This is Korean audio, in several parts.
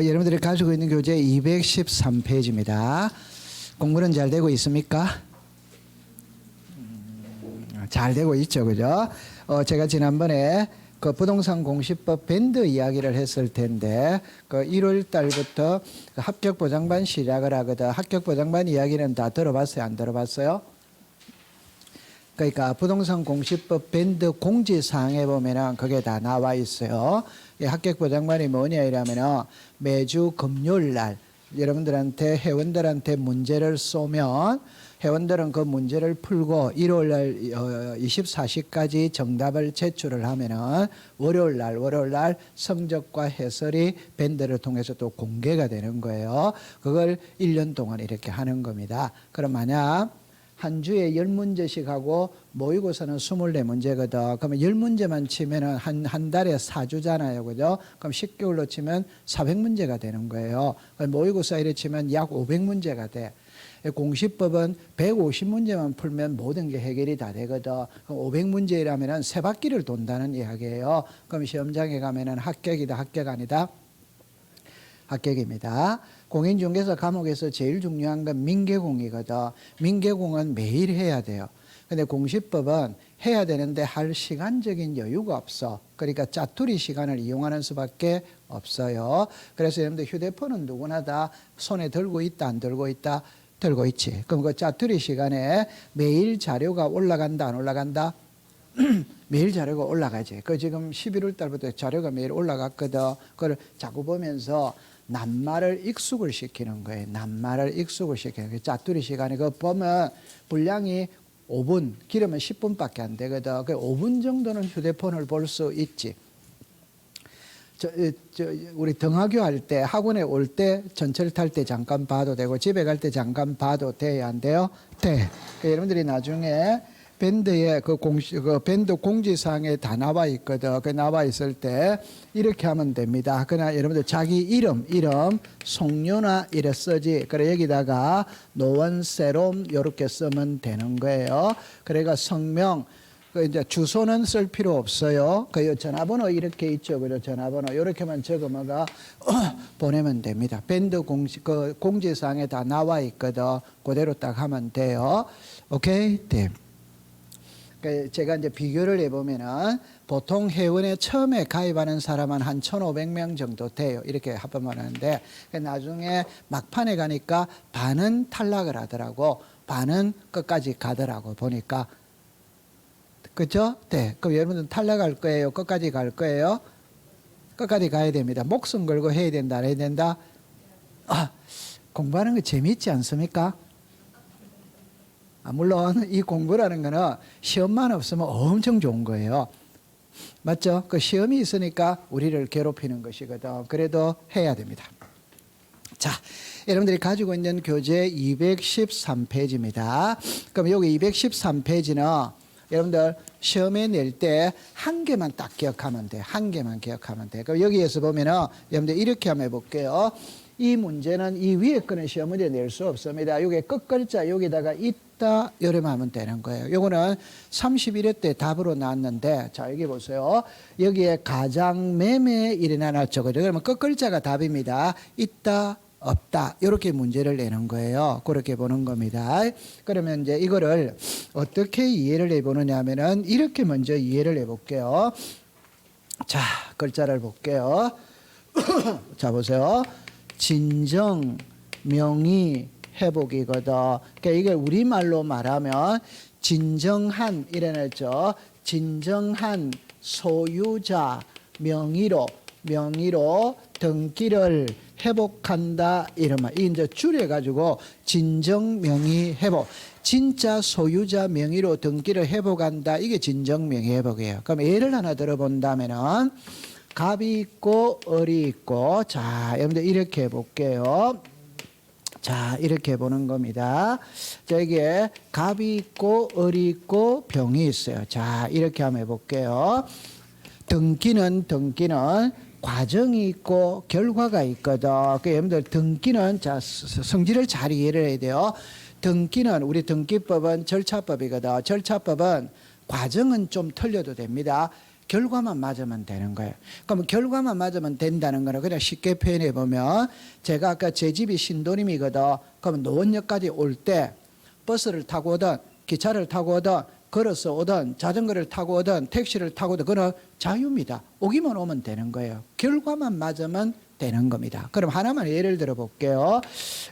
여러분들이 가지고 있는 교재 213페이지입니다. 공부는 잘 되고 있습니까? 잘 되고 있죠, 그죠? 제가 지난번에 그 부동산 공시법 밴드 이야기를 했을 텐데, 그 1월 달부터 그 합격 보장반 시작을 하거든. 합격 보장반 이야기는 다 들어봤어요? 안 들어봤어요? 그러니까 부동산 공시법 밴드 공지사항에 보면은 그게 다 나와 있어요. 이 합격 보장반이 뭐냐 이러면은 매주 금요일 날 여러분들한테 회원들한테 문제를 쏘면 회원들은 그 문제를 풀고 1월 날 24시까지 정답을 제출을 하면은 월요일 날 성적과 해설이 밴드를 통해서 또 공개가 되는 거예요. 그걸 1년 동안 이렇게 하는 겁니다. 그럼 만약 한 주에 10문제씩 하고 모의고사는 24문제거든. 그러면 10문제만 치면은 한 달에 4주잖아요. 그죠? 그럼 10개월로 치면 400문제가 되는 거예요. 모의고사 이래 치면 약 500문제가 돼. 공시법은 150문제만 풀면 모든 게 해결이 다 되거든. 그럼 500문제라면은 세 바퀴를 돈다는 이야기예요. 그럼 시험장에 가면은 합격이다, 합격 아니다? 합격입니다. 공인중개사 과목에서 제일 중요한 건 민계공이거든. 민계공은 매일 해야 돼요. 근데 공시법은 해야 되는데 할 시간적인 여유가 없어. 그러니까 짜투리 시간을 이용하는 수밖에 없어요. 그래서 여러분들 휴대폰은 누구나 다 손에 들고 있다, 안 들고 있다? 들고 있지. 그럼 그 짜투리 시간에 매일 자료가 올라간다, 안 올라간다? 매일 자료가 올라가지. 그 지금 11월 달부터 자료가 매일 올라갔거든. 그걸 자꾸 보면서 낱말을 익숙을 시키는 거예요. 낱말을 익숙을 시키는 거예요. 짜투리 시간에 그 보면 분량이 5분, 길으면 10분밖에 안 되거든. 그 5분 정도는 휴대폰을 볼 수 있지. 우리 등하교 할 때, 학원에 올 때, 전철 탈 때 잠깐 봐도 되고, 집에 갈 때 잠깐 봐도 돼요? 안 돼요? 돼. 그러니까 여러분들이 나중에 밴드에 그 밴드 공지사항에 다 나와 있거든. 그 나와 있을 때 이렇게 하면 됩니다. 그러나 여러분들 자기 이름 송윤아 이래 쓰지. 그래 여기다가 노원세롬 이렇게 쓰면 되는 거예요. 그래가 성명 그 이제 주소는 쓸 필요 없어요. 그 전화번호 이렇게 있죠. 그죠? 전화번호 이렇게만 적으면가 보내면 됩니다. 밴드 공지사항에 다 나와 있거든. 그대로 딱 하면 돼요. 오케이? 네. 제가 이제 비교를 해보면은 보통 회원에 처음에 가입하는 사람은 한 1,500명 정도 돼요. 이렇게 합하면 하는데 나중에 막판에 가니까 반은 탈락을 하더라고. 반은 끝까지 가더라고. 보니까. 그죠? 네. 그럼 여러분들은 탈락할 거예요? 끝까지 갈 거예요? 끝까지 가야 됩니다. 목숨 걸고 해야 된다, 안 해야 된다? 공부하는 거 재미있지 않습니까? 물론 이 공부라는 거는 시험만 없으면 엄청 좋은 거예요. 맞죠? 그 시험이 있으니까 우리를 괴롭히는 것이거든. 그래도 해야 됩니다. 자, 여러분들이 가지고 있는 교재 213페이지입니다. 그럼 여기 213페이지는 여러분들 시험에 낼 때 한 개만 딱 기억하면 돼. 한 개만 기억하면 돼. 그럼 여기에서 보면은 여러분들 이렇게 한번 해볼게요. 이 문제는 이 위에 거는 시험 문제 낼 수 없습니다. 여기 끝글자 여기다가 있다 이러면 하면 되는 거예요. 요거는 31회 때 답으로 나왔는데 자 여기 보세요. 여기에 가장 매매 일어나놨죠. 그러면 끝글자가 답입니다. 있다 없다 이렇게 문제를 내는 거예요. 그렇게 보는 겁니다. 그러면 이제 이거를 어떻게 이해를 해보느냐 하면은 이렇게 먼저 이해를 해볼게요. 자 글자를 볼게요. 자 보세요. 진정 명의 회복이거든. 그러니까 이걸 우리말로 말하면 진정한 이래냈죠. 진정한 소유자 명의로 등기를 회복한다 이러면 이제 줄여가지고 진정 명의 회복. 진짜 소유자 명의로 등기를 회복한다. 이게 진정 명의 회복이에요. 그럼 예를 하나 들어본다면은. 갑이 있고 을이 있고 자 여러분들 이렇게 해볼게요. 자 이렇게 해보는 겁니다. 자 여기에 갑이 있고 을이 있고 병이 있어요. 자 이렇게 한번 해볼게요. 등기는 과정이 있고 결과가 있거든. 그러니까 여러분들 등기는 자 성질을 잘 이해를 해야 돼요. 등기는 우리 등기법은 절차법이거든. 절차법은 과정은 좀 틀려도 됩니다. 결과만 맞으면 되는 거예요. 그럼 결과만 맞으면 된다는 거는 그냥 쉽게 표현해 보면 제가 아까 제 집이 신도림이거든. 그러면 노원역까지 올 때 버스를 타고 오든 기차를 타고 오든 걸어서 오든 자전거를 타고 오든 택시를 타고 오든 그건 자유입니다. 오기만 오면 되는 거예요. 결과만 맞으면 되는 겁니다. 그럼 하나만 예를 들어 볼게요.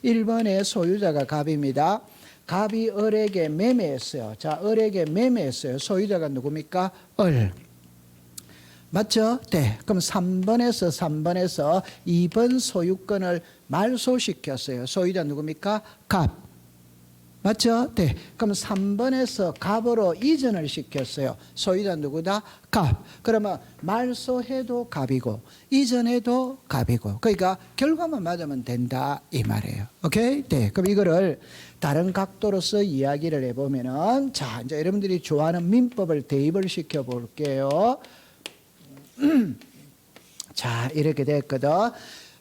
1번의 소유자가 갑입니다. 갑이 을에게 매매했어요. 자, 을에게 매매했어요. 소유자가 누굽니까? 을. 맞죠? 네. 그럼 3번에서 2번 소유권을 말소시켰어요. 소유자 누굽니까? 갑. 맞죠? 네. 그럼 3번에서 갑으로 이전을 시켰어요. 소유자 누구다? 갑. 그러면 말소해도 갑이고 이전해도 갑이고. 그러니까 결과만 맞으면 된다 이 말이에요. 오케이? 네. 그럼 이거를 다른 각도로서 이야기를 해보면은 자, 이제 여러분들이 좋아하는 민법을 대입을 시켜 볼게요. 자, 이렇게 됐거든.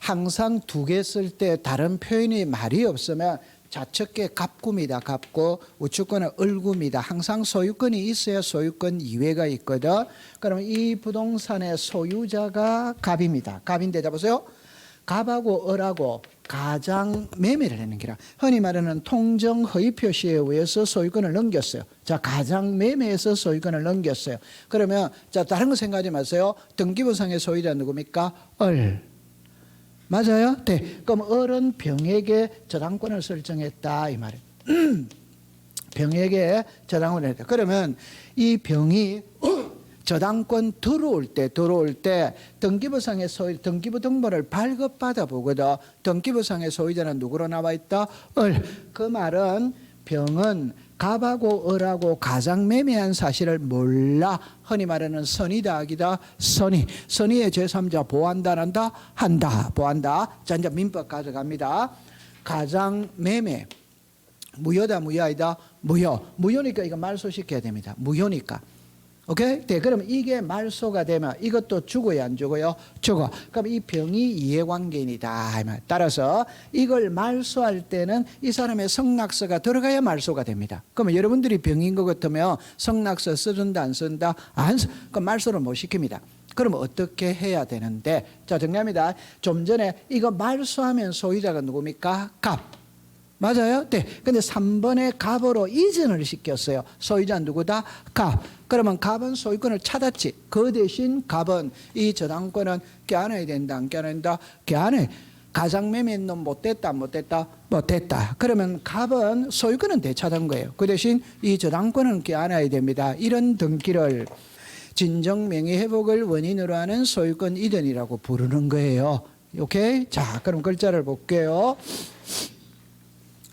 항상 두 개 쓸 때 다른 표현이 말이 없으면 좌측에 갑구입니다. 갑구, 우측권은 을구입니다. 항상 소유권이 있어야 소유권 이외가 있거든. 그럼 이 부동산의 소유자가 갑입니다. 갑인데 잡으세요. 갑하고 을하고 가장 매매를 하는 기라. 흔히 말하는 통정 허위 표시에 의해서 소유권을 넘겼어요. 자, 가장 매매에서 소유권을 넘겼어요. 그러면 자, 다른 거 생각하지 마세요. 등기부상의 소유자 누굽니까? 을. 맞아요? 네. 그럼 을은 병에게 저당권을 설정했다 이 말이에요. 병에게 저당권을 했다. 그러면 이 병이 저당권 들어올 때 등기부상의 소유, 등기부 등본을 발급받아 보거든. 등기부상의 소유자는 누구로 나와 있다? 을. 그 말은 병은 갑하고 을하고 가장 매매한 사실을 몰라. 흔히 말하는 선이다 악이다? 선의의 제3자 보한다 안 한다? 한다. 보한다. 자, 이제 민법 가져갑니다. 가장 매매 무효다 무효아니다? 무효니까 이거 말소시켜야 됩니다. 무효니까. 오케이? 네, 그럼 이게 말소가 되면 이것도 죽어요, 안 죽어요? 죽어. 그럼 이 병이 이해관계인이다. 따라서 이걸 말소할 때는 이 사람의 성낙서가 들어가야 말소가 됩니다. 그러면 여러분들이 병인 것 같으면 성낙서 써준다, 안 쓴다? 안 써. 그럼 말소를 못 시킵니다. 그럼 어떻게 해야 되는데? 자, 정리합니다. 좀 전에 이거 말소하면 소유자가 누굽니까? 갑. 맞아요? 네. 근데 3번에 갑으로 이전을 시켰어요. 소유자 누구다? 갑. 그러면 갑은 소유권을 찾았지. 그 대신 갑은 이 저당권은 껴안아야 된다, 안 껴안아야 된다? 껴안아야. 가장 매매는 못됐다, 안 못됐다? 못됐다. 그러면 갑은 소유권은 되찾은 거예요. 그 대신 이 저당권은 껴안아야 됩니다. 이런 등기를 진정 명의 회복을 원인으로 하는 소유권 이전이라고 부르는 거예요. 오케이? 자, 그럼 글자를 볼게요.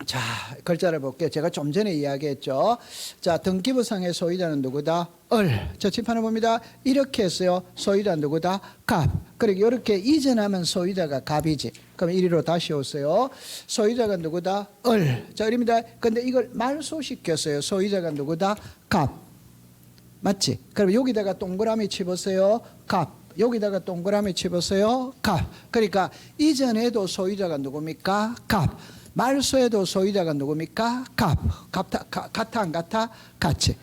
자, 글자를 볼게요. 제가 좀 전에 이야기했죠. 자, 등기부상의 소유자는 누구다? 을. 자, 칠판을 봅니다. 이렇게 했어요. 소유자 누구다? 갑. 그리고 이렇게 이전하면 소유자가 갑이지. 그럼 이리로 다시 오세요. 소유자가 누구다? 을. 자, 이릅니다. 근데 이걸 말소시켰어요. 소유자가 누구다? 갑. 맞지? 그럼 여기다가 동그라미 치보세요. 갑. 여기다가 동그라미 치보세요. 갑. 그러니까 이전에도 소유자가 누굽니까? 갑. 말소에도 소유자가 누굽니까? 갑. 같아 안 같아? 같이.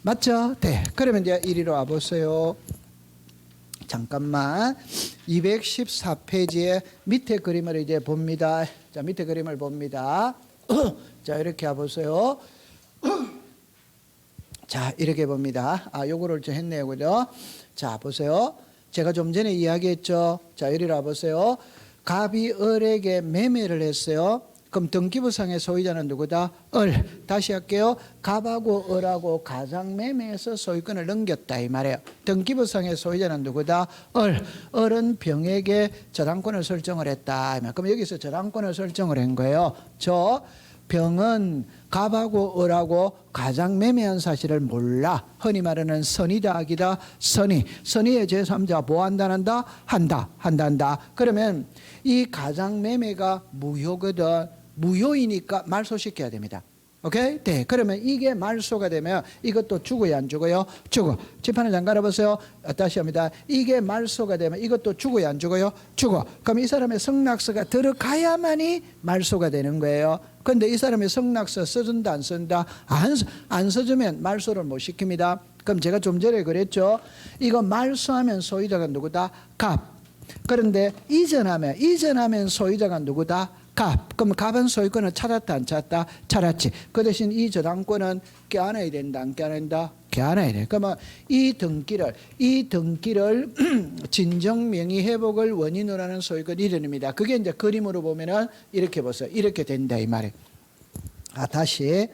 맞죠? 네. 그러면 이제 이리로 와보세요. 잠깐만. 214페이지에 밑에 그림을 이제 봅니다. 자, 밑에 그림을 봅니다. 자, 이렇게 와보세요. 자, 이렇게 봅니다. 아, 요거를 좀 했네요. 그죠? 자, 보세요. 제가 좀 전에 이야기했죠. 자, 이리로 와보세요. 갑이 을에게 매매를 했어요. 그럼 등기부상의 소유자는 누구다? 을. 다시 할게요. 갑하고 을하고 가장 매매해서 소유권을 넘겼다 이 말이에요. 등기부상의 소유자는 누구다? 을. 을은 병에게 저당권을 설정을 했다. 그럼 여기서 저당권을 설정을 한 거예요. 저 병은 갑하고 을하고 가장 매매한 사실을 몰라. 흔히 말하는 선이다 악이다? 선의의 제3자 보한다 안 한다? 한다. 그러면 이 가장 매매가 무효거든. 무효이니까 말소시켜야 됩니다. 오케이? 네. 그러면 이게 말소가 되면 이것도 죽어요, 안 죽어요? 죽어. 칠판을 잠깐 보세요. 다시 합니다. 이게 말소가 되면 이것도 죽어요, 안 죽어요? 죽어. 그럼 이 사람의 성낙서가 들어가야만이 말소가 되는 거예요. 그런데 이 사람의 성낙서 써준다, 안 쓴다? 안 써주면 말소를 못 시킵니다. 그럼 제가 좀 전에 그랬죠. 이거 말소하면 소유자가 누구다? 갑. 그런데 이전하면 소유자가 누구다? 갑. 그럼 갑은 소유권을 찾았다 안 찾았다? 찾았지. 그 대신 이 저당권은 껴안아야 된다 안 껴안아야 된다? 껴안아야 돼. 그러면 이 등기를 진정명의 회복을 원인으로 하는 소유권 이전입니다. 그게 이제 그림으로 보면은 이렇게 보세요. 이렇게 된다 이 말이에요. 다시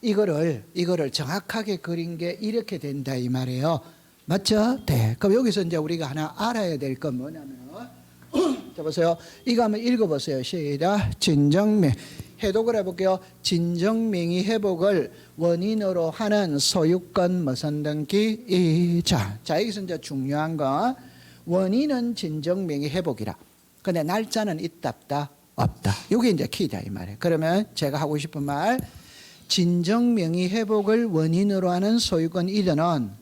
이거를 정확하게 그린 게 이렇게 된다 이 말이에요. 맞죠? 네. 그럼 여기서 이제 우리가 하나 알아야 될 건 뭐냐면 자 보세요. 이거 한번 읽어보세요. 시작. 진정명 해독을 해볼게요. 진정명의 회복을 원인으로 하는 소유권 무슨 등기 이자. 자 여기서 이제 중요한 건 원인은 진정명의 회복이라. 근데 날짜는 있다 없다. 이게 이제 키다 이 말이에요. 그러면 제가 하고 싶은 말 진정명의 회복을 원인으로 하는 소유권 이전은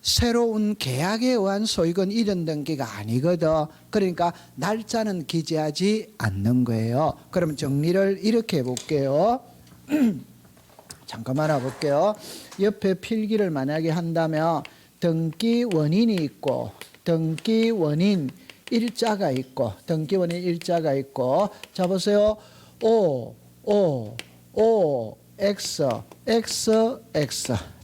새로운 계약에 의한 소유권 이전 등기가 아니거든. 그러니까 날짜는 기재하지 않는 거예요. 그럼 정리를 이렇게 해볼게요. 잠깐만 해볼게요. 옆에 필기를 만약에 한다면 등기 원인이 있고 등기 원인 일자가 있고 등기 원인 일자가 있고 자 보세요. X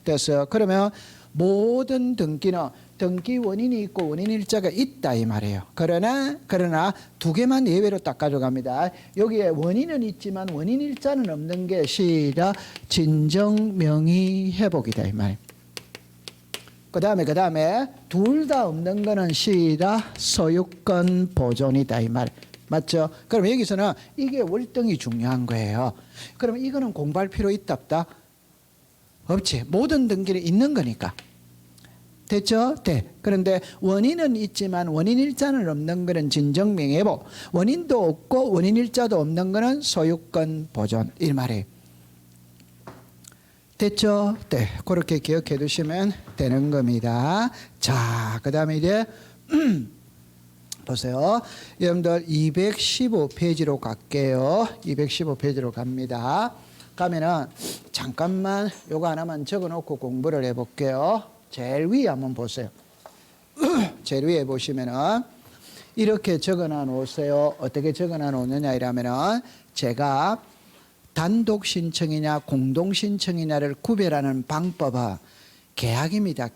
됐어요. 그러면 모든 등기는 등기 원인이 있고 원인 일자가 있다 이 말이에요. 그러나 두 개만 예외로 딱 가져갑니다. 여기에 원인은 있지만 원인 일자는 없는 게 시작 진정명의 회복이다 이 말이에요. 그 다음에 둘 다 없는 거는 시작 소유권 보존이다 이 말. 맞죠? 그럼 여기서는 이게 월등히 중요한 거예요. 그럼 이거는 공부할 필요 있다 없다? 없지. 모든 등기는 있는 거니까. 됐죠? 네. 그런데 원인은 있지만 원인 일자는 없는 거는 진정명예회복. 원인도 없고 원인 일자도 없는 거는 소유권 보존. 이 말이에요. 됐죠? 네. 그렇게 기억해 두시면 되는 겁니다. 자, 그 다음에 이제 보세요. 여러분들 215페이지로 갈게요. 215페이지로 갑니다. 가면은 잠깐만 요거 하나만 적어놓고 공부를 해볼게요. 제일 위에 한번 보세요. 제일 위에 보시면은 이렇게 적어놔 놓으세요. 어떻게 적어놔 놓느냐 이러면은 제가 단독 신청이냐 공동 신청이냐를 구별하는 방법은 계약입니다.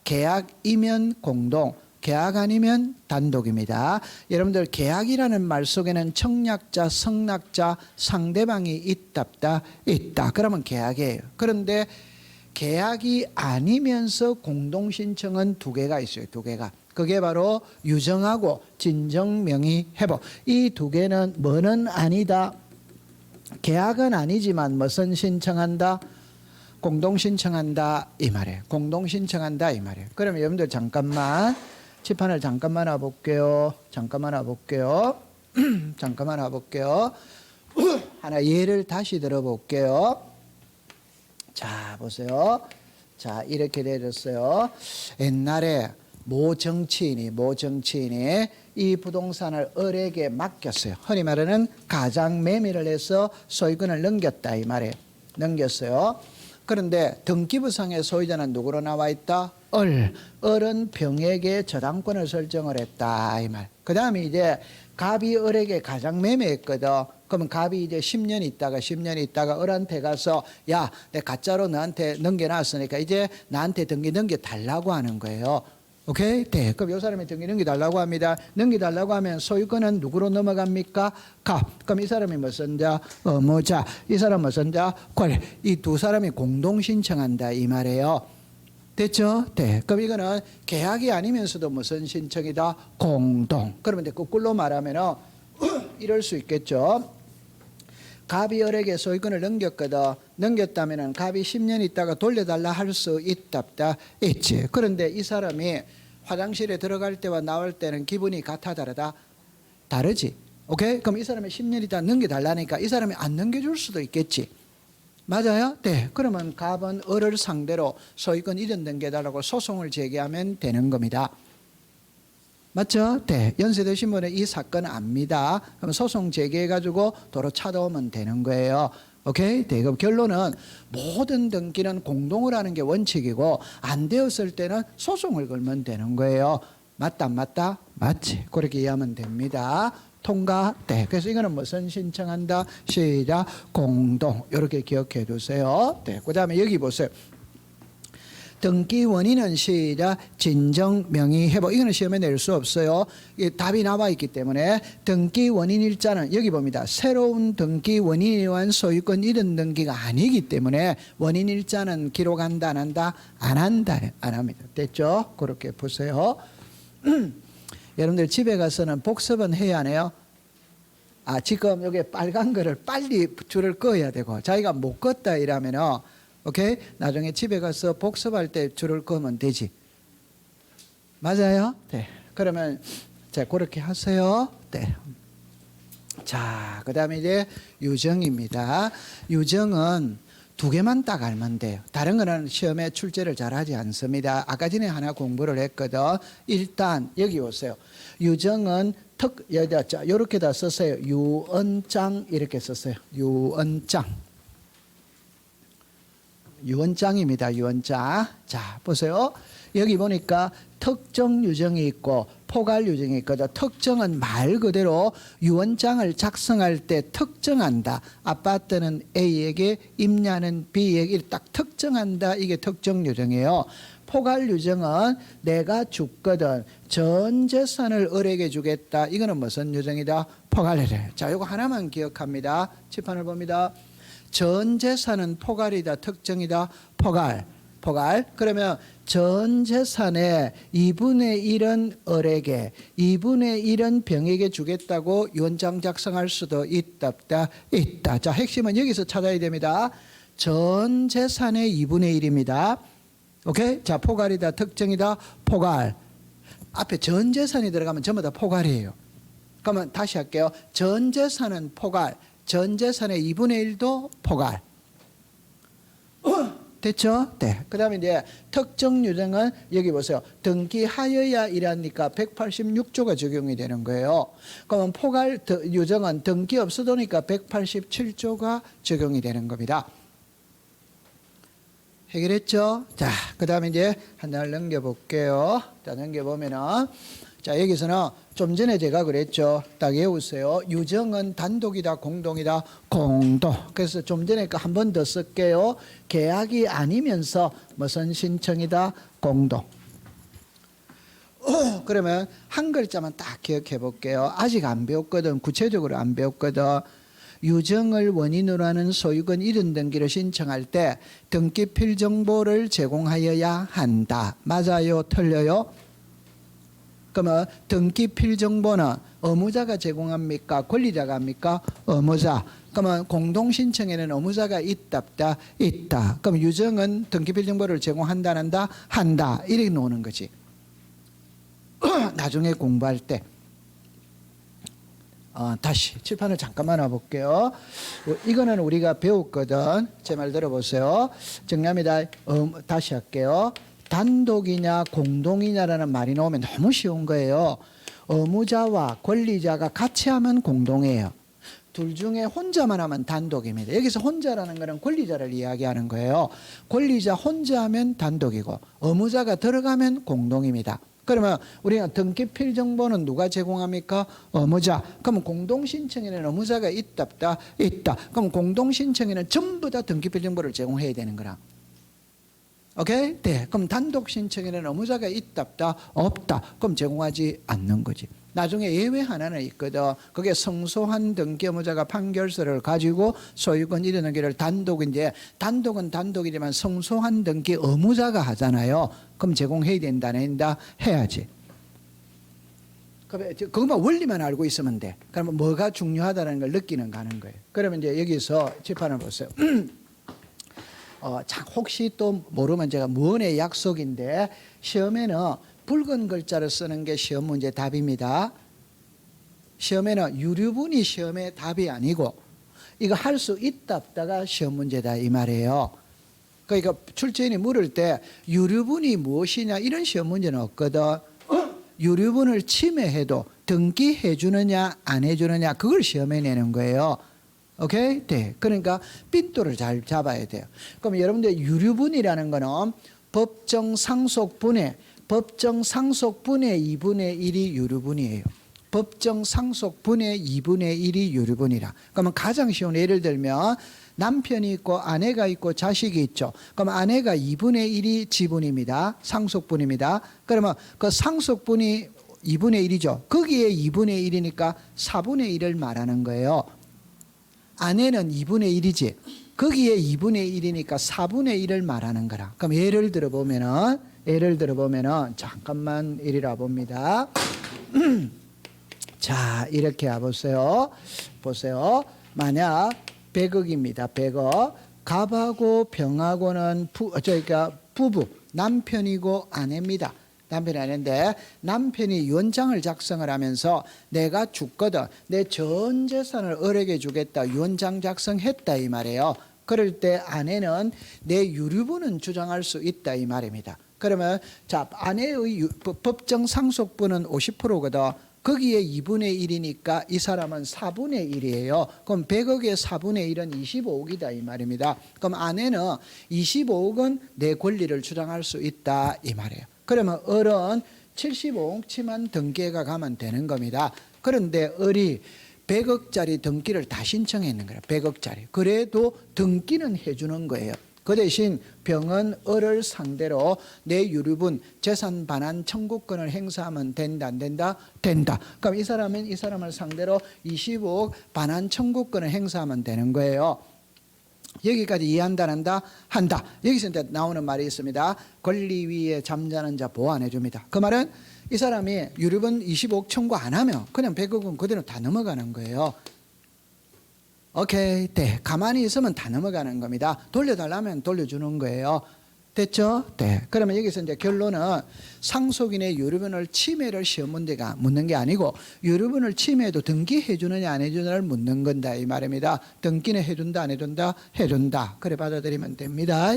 계약이면 공동, 계약 아니면 단독입니다. 여러분들 계약이라는 말 속에는 청약자, 성락자, 상대방이 있다. 그러면 계약이에요. 그런데 계약이 아니면서 공동신청은 두 개가 있어요. 두 개가. 그게 바로 유정하고 진정명의 회복. 이 두 개는 뭐는 아니다. 계약은 아니지만 무슨 신청한다? 공동신청한다 이 말이에요. 공동신청한다 이 말이에요. 그러면 여러분들 잠깐만 칠판을 잠깐만 와볼게요. 하나 예를 다시 들어볼게요. 자 보세요. 자 이렇게 되었어요. 옛날에 모 정치인이 이 부동산을 을에게 맡겼어요. 흔히 말하는 가장 매매를 해서 소유권을 넘겼다 이 말이에요. 넘겼어요. 그런데 등기부상의 소유자는 누구로 나와 있다? 을은 병에게 저당권을 설정을 했다 이 말. 그 다음에 이제 갑이 을에게 가장 매매했거든. 그러면 갑이 이제 10년 있다가 을한테 가서 야, 내 가짜로 너한테 넘겨놨으니까 이제 나한테 등기 넘겨달라고 하는 거예요. 오케이? 네. 그럼 이 사람이 등기 넘겨달라고 합니다. 넘겨달라고 하면 소유권은 누구로 넘어갑니까? 갑. 그럼 이 사람이 무슨 자? 의무자. 이 사람 무슨 자? 권. 이 두 사람이 공동 신청한다 이 말이에요. 됐죠? 네. 그럼 이거는 계약이 아니면서도 무슨 신청이다? 공동. 그러면 이제 거꾸로 말하면은 이럴 수 있겠죠. 갑이 을에게 소유권을 넘겼거든. 넘겼다면은 갑이 10년 있다가 돌려달라 할 수 있다 있지. 그런데 이 사람이 화장실에 들어갈 때와 나올 때는 기분이 같아 다르다? 다르지. 오케이? 그럼 이 사람이 10년 있다 넘겨달라니까 이 사람이 안 넘겨줄 수도 있겠지. 맞아요? 네. 그러면 갑은 을을 상대로 소유권 이전 등기해달라고 소송을 제기하면 되는 겁니다. 맞죠? 네. 연세되신 분은 이 사건 압니다. 그럼 소송 제기해가지고 도로 찾아오면 되는 거예요. 오케이? 네, 그럼 결론은 모든 등기는 공동으로 하는 게 원칙이고 안 되었을 때는 소송을 걸면 되는 거예요. 맞다 안 맞다? 맞지. 그렇게 이해하면 됩니다. 통과? 네. 그래서 이거는 무슨 신청한다? 시작. 공동. 이렇게 기억해 두세요. 네. 그 다음에 여기 보세요. 등기 원인은 시작 진정 명의 회복. 이거는 시험에 낼 수 없어요. 이게 답이 나와 있기 때문에 등기 원인 일자는 여기 봅니다. 새로운 등기 원인에 의한 소유권 이전 등기가 아니기 때문에 원인 일자는 기록한다 안 한다? 안 한다. 안 합니다. 됐죠? 그렇게 보세요. 여러분들 집에 가서는 복습은 해야 하네요. 지금 여기 빨간 거를 빨리 줄을 꺼야 되고 자기가 못 껐다 이러면은 오케이? 나중에 집에 가서 복습할 때 줄을 끄면 되지. 맞아요? 네. 그러면 자, 그렇게 하세요. 네. 자, 그다음에 이제 유정입니다. 유정은 두 개만 딱 알면 돼요. 다른 거는 시험에 출제를 잘 하지 않습니다. 아까 전에 하나 공부를 했거든. 일단 여기 오세요. 유정은 여기다 이렇게 다 썼어요. 유언장 이렇게 썼어요. 유언장. 유언장입니다. 유언장. 자, 보세요. 여기 보니까 특정 유정이 있고 포괄 유정이 있거든. 특정은 말 그대로 유언장을 작성할 때 특정한다. 아파트는 A에게, 임야는 B에게 딱 특정한다. 이게 특정 유정이에요. 포괄 유정은 내가 죽거든 전 재산을 을에게 주겠다. 이거는 무슨 유정이다? 포괄 유정. 자, 이거 하나만 기억합니다. 칠판을 봅니다. 전 재산은 포괄이다, 특정이다, 포괄. 그러면 전 재산의 2분의 1은 을에게, 2분의 1은 병에게 주겠다고 유언장 작성할 수도 있다, 없다? 있다. 자, 핵심은 여기서 찾아야 됩니다. 전 재산의 2분의 1입니다. 오케이? 자, 포괄이다, 특정이다, 포괄. 앞에 전 재산이 들어가면 전부 다 포괄이에요. 그러면 다시 할게요. 전 재산은 포괄. 전 재산의 2분의 1도 포괄. 됐죠? 네. 그 다음에 이제 특정 유정은 여기 보세요. 등기하여야 일하니까 186조가 적용이 되는 거예요. 그러면 포괄 유정은 등기 없어도니까 187조가 적용이 되는 겁니다. 해결했죠? 자, 그 다음에 이제 하나 넘겨볼게요. 자, 넘겨보면은 자, 여기서는 좀 전에 제가 그랬죠. 딱 외우세요. 유정은 단독이다, 공동이다, 공동. 그래서 좀 전에 거 한 번 더 쓸게요. 계약이 아니면서 무슨 신청이다, 공동. 그러면 한 글자만 딱 기억해 볼게요. 아직 안 배웠거든. 구체적으로 안 배웠거든. 유정을 원인으로 하는 소유권 이전 등기를 신청할 때 등기필 정보를 제공하여야 한다. 맞아요? 틀려요? 그러면 등기필 정보는 의무자가 제공합니까? 권리자가 합니까? 의무자. 그러면 공동신청에는 의무자가 있다, 없다? 있다. 그럼 유정은 등기필 정보를 제공한다, 안 한다? 한다. 이렇게 놓는 거지. 나중에 공부할 때. 다시 칠판을 잠깐만 와볼게요. 이거는 우리가 배웠거든. 제 말 들어보세요. 정리합니다. 다시 할게요. 단독이냐 공동이냐라는 말이 나오면 너무 쉬운 거예요. 의무자와 권리자가 같이 하면 공동이에요. 둘 중에 혼자만 하면 단독입니다. 여기서 혼자라는 것은 권리자를 이야기하는 거예요. 권리자 혼자 하면 단독이고 의무자가 들어가면 공동입니다. 그러면 우리가 등기필 정보는 누가 제공합니까? 의무자. 그럼 공동신청에는 의무자가 있다, 없다? 있다. 그럼 공동신청에는 전부 다 등기필 정보를 제공해야 되는 거라. 오케이? 네. 그럼 단독 신청에는 의무자가 있다, 없다? 없다. 그럼 제공하지 않는 거지. 나중에 예외 하나는 있거든. 그게 성소한 등기 의무자가 판결서를 가지고 소유권 이전 등기를 단독인데 단독은 단독이지만 성소한 등기 의무자가 하잖아요. 그럼 제공해야 된다, 안 된다? 해야지. 그것만 원리만 알고 있으면 돼. 그러면 뭐가 중요하다는 걸 느끼는 가는 거예요. 그러면 이제 여기서 칠판을 보세요. 혹시 또 모르면 제가 무언의 약속인데 시험에는 붉은 글자를 쓰는 게 시험 문제 답입니다. 시험에는 유류분이 시험의 답이 아니고 이거 할 수 있다 없다가 시험 문제다 이 말이에요. 그러니까 출제인이 물을 때 유류분이 무엇이냐 이런 시험 문제는 없거든. 유류분을 침해해도 등기해 주느냐 안 해주느냐 그걸 시험에 내는 거예요. 오케이? 네. 그러니까 빗도를 잘 잡아야 돼요. 그럼 여러분들 유류분이라는 거는 법정 상속분의 2분의 1이 유류분이에요. 법정 상속분의 2분의 1이 유류분이라. 그러면 가장 쉬운 예를 들면 남편이 있고 아내가 있고 자식이 있죠. 그럼 아내가 2분의 1이 지분입니다. 상속분입니다. 그러면 그 상속분이 2분의 1이죠. 거기에 2분의 1이니까 4분의 1을 말하는 거예요. 아내는 2분의 1이지. 거기에 2분의 1이니까 4분의 1을 말하는 거라. 그럼 예를 들어보면은 잠깐만 이리라 봅니다. 자, 이렇게 와보세요. 보세요. 만약 100억입니다. 100억. 갑하고 병하고는 부부, 남편이고 아내입니다. 남편이 아닌데 남편이 유언장을 작성을 하면서 내가 죽거든 내 전 재산을 을에게 주겠다 유언장 작성했다 이 말이에요. 그럴 때 아내는 내 유류분은 주장할 수 있다 이 말입니다. 그러면 자, 아내의 법정 상속분은 50%거든. 거기에 2분의 1이니까 이 사람은 4분의 1이에요. 그럼 100억의 4분의 1은 25억이다 이 말입니다. 그럼 아내는 25억은 내 권리를 주장할 수 있다 이 말이에요. 그러면 을은 75억치만 등기가 가면 되는 겁니다. 그런데 을이 100억짜리 등기를 다 신청했는 거예요. 100억짜리. 그래도 등기는 해주는 거예요. 그 대신 병은 을을 상대로 내 유류분 재산 반환 청구권을 행사하면 된다 안 된다? 된다. 그럼 이 사람을 상대로 25억 반환 청구권을 행사하면 되는 거예요. 여기까지 이해한다 안 한다? 한다. 여기서 이제 나오는 말이 있습니다. 권리 위에 잠자는 자 보완해 줍니다. 그 말은 이 사람이 유류분 25억 청구 안 하면 그냥 100억은 그대로 다 넘어가는 거예요. 오케이. 네. 가만히 있으면 다 넘어가는 겁니다. 돌려달라면 돌려주는 거예요. 됐죠? 네. 그러면 여기서 이제 결론은 상속인의 유류분을 침해를 시험 문제가 묻는 게 아니고 유류분을 침해해도 등기해 주느냐 안 해주느냐를 묻는 건다 이 말입니다. 등기는 해준다 안 해준다? 해준다. 그래 받아들이면 됩니다.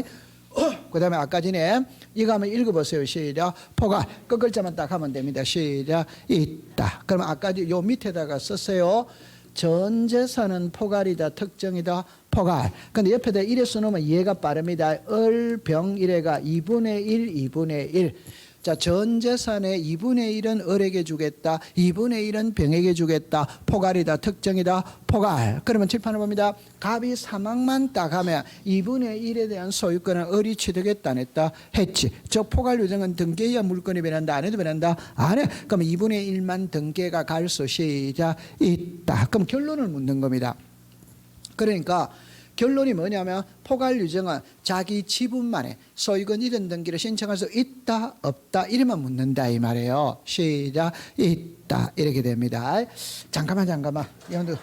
그 다음에 아까 전에 이거 한번 읽어보세요. 시작. 포괄. 끝 글자만 딱 하면 됩니다. 시작. 있다. 그러면 아까 요 밑에다가 썼어요. 전 재산은 포괄이다 특정이다 포괄. 근데 옆에다 1에 써놓으면 이해가 빠릅니다. 을, 병, 1회가 2분의 1, 2분의 1. 자, 전 재산의 2분의 1은 을에게 주겠다. 2분의 1은 병에게 주겠다. 포괄이다 특정이다 포괄. 그러면 칠판을 봅니다. 갑이 사망만 딱 하면 2분의 1에 대한 소유권은 을이 취득했다 안 했다? 했지. 즉 포괄 유정은 등기해야 물건이 변한다 안 해도 변한다? 안 해. 그럼 2분의 1만 등기가 갈 수 시작 있다. 그럼 결론을 묻는 겁니다. 그러니까 결론이 뭐냐면 포괄 유정은 자기 지분만에 소유권 이전 등기를 신청할 수 있다 없다 이래만 묻는다 이 말이에요. 시작. 있다 이렇게 됩니다. 잠깐만 여러분들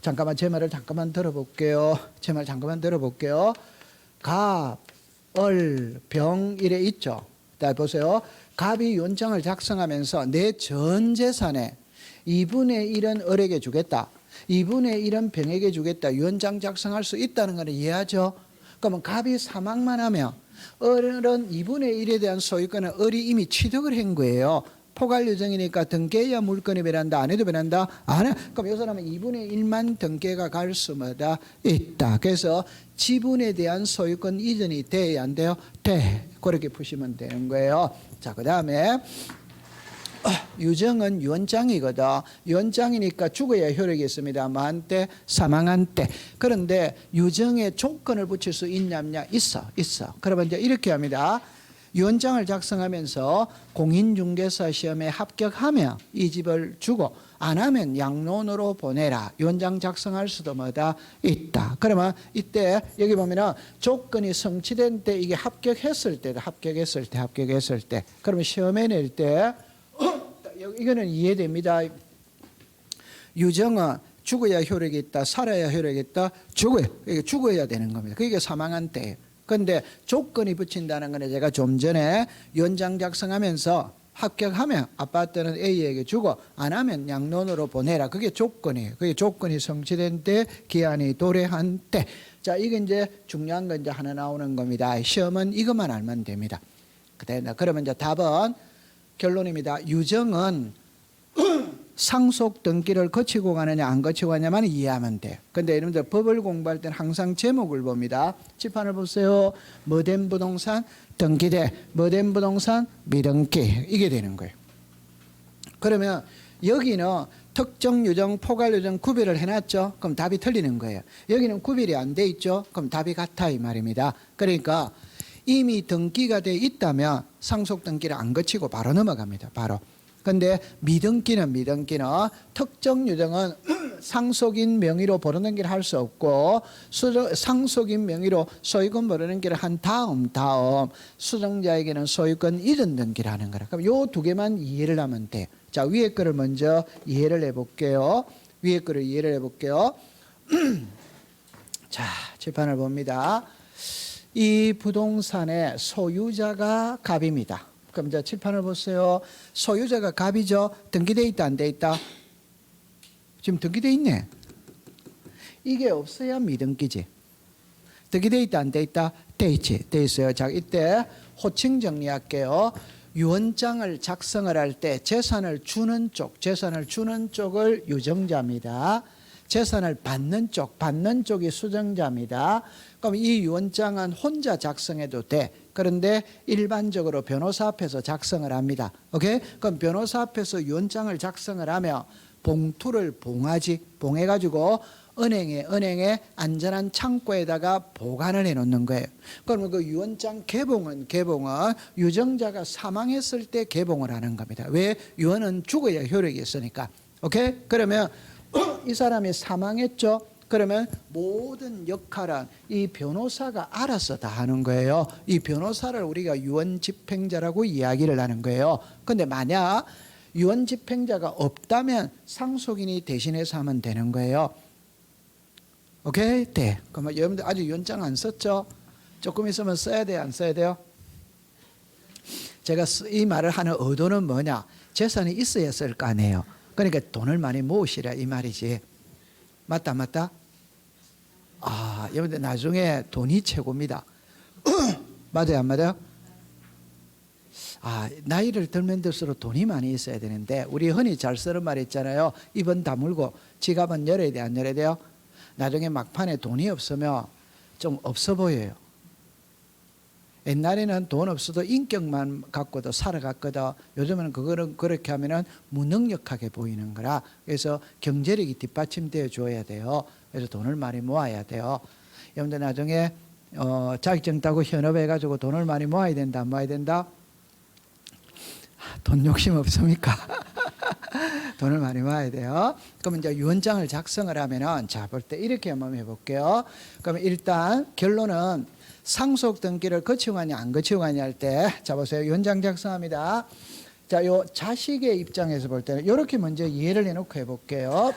잠깐만 제 말을 잠깐만 들어볼게요. 갑, 을, 병 이래 있죠. 자 보세요. 갑이 유언장을 작성하면서 내 전 재산에 2분의 1은 을에게 주겠다. 2분의 1은 병에게 주겠다. 유언장 작성할 수 있다는 걸 이해하죠? 그러면 갑이 사망만 하면 을은 2분의 1에 대한 소유권은 을이 이미 취득을 한 거예요. 포괄 유정이니까 등기해야 물건이 변한다 안 해도 변한다? 안 해. 그럼 이 사람은 2분의 1만 등기가 갈 수마다 있다. 그래서 지분에 대한 소유권 이전이 돼야 안 돼요? 돼. 그렇게 푸시면 되는 거예요. 자, 그 다음에 유정은 유언장이거든. 유언장이니까 죽어야 효력이 있습니다. 만 때, 사망한 때. 그런데 유정에 조건을 붙일 수 있냐 없냐? 있어. 그러면 이제 이렇게 합니다. 유언장을 작성하면서 공인중개사 시험에 합격하면 이 집을 주고 안 하면 양론으로 보내라. 유언장 작성할 수도 뭐다 있다. 그러면 이때 여기 보면은 조건이 성취된 때 이게 합격했을 때. 그러면 시험에 낼 때 이거는 이해됩니다. 유정은 죽어야 효력이 있다, 살아야 효력이 있다. 죽어야 되는 겁니다. 그게 사망한 때예요. 그런데 조건이 붙인다는 거는 제가 좀 전에 유언장 작성하면서 합격하면 아파트는 A에게 주고 안 하면 양론으로 보내라. 그게 조건이에요. 그게 조건이 성취된 때, 기한이 도래한 때. 자, 이게 이제 중요한 건 이제 하나 나오는 겁니다. 시험은 이것만 알면 됩니다. 그러면 이제 답은 결론입니다. 유정은 상속 등기를 거치고 가느냐 안 거치고 가냐만 이해하면 돼. 근데 여러분들 법을 공부할 때는 항상 제목을 봅니다. 칠판을 보세요. 뭐된 부동산 등기대, 뭐된 부동산 미등기, 이게 되는 거예요. 그러면 여기는 특정 유정, 포괄 유정 구별을 해놨죠. 그럼 답이 틀리는 거예요. 여기는 구별이 안 돼 있죠. 그럼 답이 같아 이 말입니다. 그러니까 이미 등기가 돼 있다면 상속 등기를 안 거치고 바로 넘어갑니다. 바로. 근데 미등기는 특정 유정은 상속인 명의로 보로 등기를 할 수 없고 상속인 명의로 소유권 보로 등기를 한 다음 수정자에게는 소유권 이전 등기를 하는 거라. 그럼 요 두 개만 이해를 하면 돼. 자, 위에 거를 먼저 이해를 해볼게요. 자, 칠판을 봅니다. 이 부동산의 소유자가 갑입니다. 그럼 이제 칠판을 보세요. 소유자가 갑이죠. 등기돼 있다 안 돼 있다? 지금 등기돼 있네. 이게 없어야 미등기지. 등기돼 있다 안 돼 있다? 돼 있지. 돼 있어요. 자, 이때 호칭 정리할게요. 유언장을 작성을 할 때 재산을 주는 쪽을 유정자입니다. 재산을 받는 쪽이 수정자입니다. 그럼 이 유언장은 혼자 작성해도 돼. 그런데 일반적으로 변호사 앞에서 작성을 합니다. 오케이? 그럼 변호사 앞에서 유언장을 작성을 하며 봉투를 봉해가지고 은행에 안전한 창고에다가 보관을 해놓는 거예요. 그러면 그 유언장 개봉은 유정자가 사망했을 때 개봉을 하는 겁니다. 왜? 유언은 죽어야 효력이 있으니까. 오케이? 그러면 이 사람이 사망했죠. 그러면 모든 역할은 이 변호사가 알아서 다 하는 거예요. 이 변호사를 우리가 유언집행자라고 이야기를 하는 거예요. 근데 만약 유언집행자가 없다면 상속인이 대신해서 하면 되는 거예요. 오케이? 네. 그러면 여러분들 아직 유언장 안 썼죠? 조금 있으면 써야 돼요? 안 써야 돼요? 제가 이 말을 하는 의도는 뭐냐? 재산이 있어야 쓸 거 아니에요. 그러니까 돈을 많이 모으시라 이 말이지. 맞다? 아, 여러분들 나중에 돈이 최고입니다. 맞아요, 안 맞아요? 아, 나이를 들면 들수록 돈이 많이 있어야 되는데 우리 흔히 잘 쓰는 말 있잖아요. 입은 다물고 지갑은 열어야 돼, 안 열어야 돼요? 나중에 막판에 돈이 없으면 좀 없어 보여요. 옛날에는 돈 없어도 인격만 갖고도 살아갔거든. 요즘은 그거는 그렇게 하면은 무능력하게 보이는 거라. 그래서 경제력이 뒷받침되어 줘야 돼요. 그래서 돈을 많이 모아야 돼요. 여러분들 나중에 자격증 따고 현업해가지고 돈을 많이 모아야 된다, 안 모아야 된다? 돈 욕심 없습니까? 돈을 많이 모아야 돼요. 그러면 이제 유언장을 작성을 하면은 자, 볼 때 이렇게 한번 해볼게요. 그러면 일단 결론은 상속 등기를 거치고 가냐 안 거치고 가냐 할 때, 자 보세요. 유언장 작성합니다. 자, 요 자식의 입장에서 볼 때는 이렇게 먼저 이해를 해놓고 해볼게요.